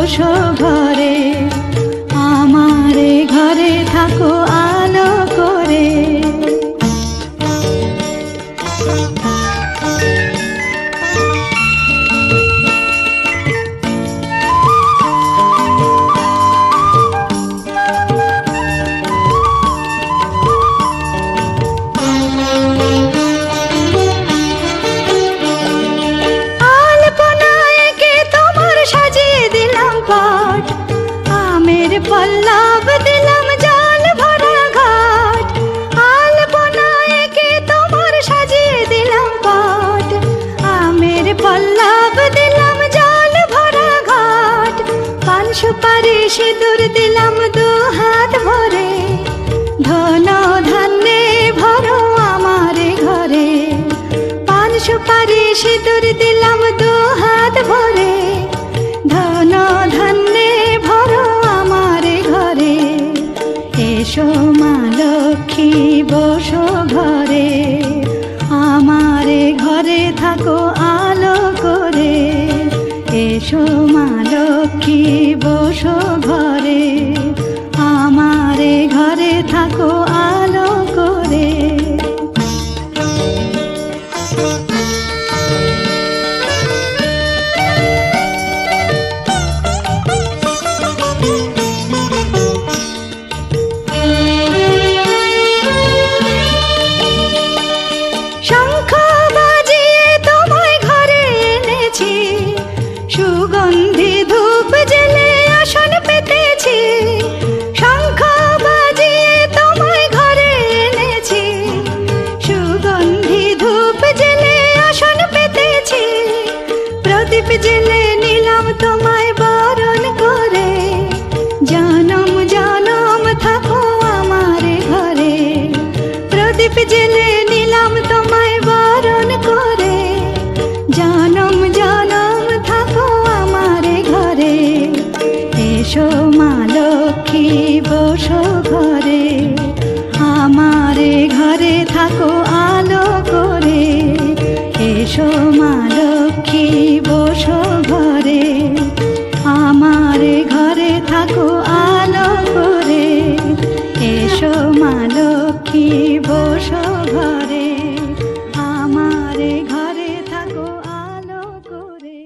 বসো ঘরে, আমারে ঘরে থাকো আলো করে। পল্লব দিলাম জল ভরা ঘাট, আলপনায় কে তোমার সাজিয়ে দিলাম পাট। আমের পল্লব দিলাম জল ভরা ঘাট, পান সুপারি সিঁদুর দিলাম দু হাত ভরে। ধন ধান্যে ভরো আমার ঘরে, পান সুপারি সিঁদুর দিলাম দু হাত ভরে। ধন ধান্যে ভরো ঘরে, এসো মা লক্ষ্মী বসো ঘরে, আমারে ঘরে থাকো আলো করে। এসো মা লক্ষ্মী বসো ঘরে, আমারে ঘরে থাকো আলো করে। সুগন্ধি ধূপ জেলে আসন পেতেছি, শঙ্খ বাজিয়ে তোমায় ঘরে এনেছি। সুগন্ধি ধূপ জেলে আসন পেতেছি, প্রদীপ জেলে নিলাম তোমায় বরণ করে। জনম জনম থাকো আমার ঘরে, প্রদীপ জেলে নিলাম তোমায় বরণ করে। জনম জনম থাকো আমার ঘরে, এসো মা লক্ষ্মী বসো ঘরে, আমারে ঘরে থাকো আলো করে। এসো মা লক্ষ্মী বসো ঘরে, আমারে ঘরে থাকো আলো করে। এসো মা লক্ষ্মী বসো ঘরে, আমারে ঘরে থাকো আলো করে।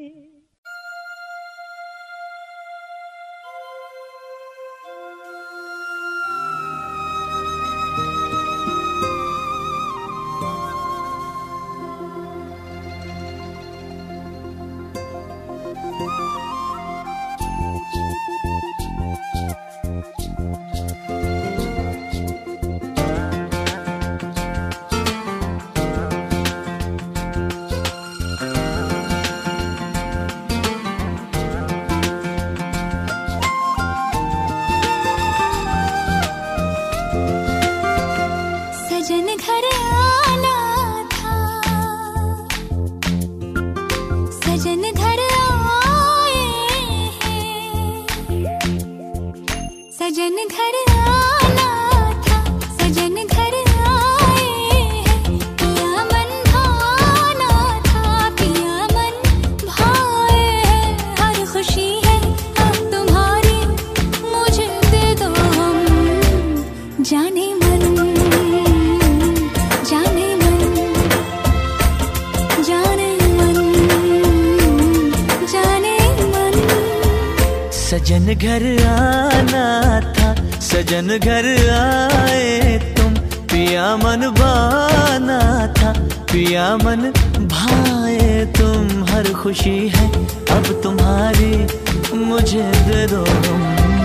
सजन घर आना था, सजन घर आए हैं। पिया मन भाना था, पिया मन भाए हैं। हर खुशी है अब तुम्हारी, मुझे दे दो हम। जाने मन, जाने मन, जाने मन, जाने मन। सजन घर आना था, सजन घर आए तुम। पिया मन बाना था, पिया मन भाए तुम। हर खुशी है अब तुम्हारी, मुझे दे दो हम।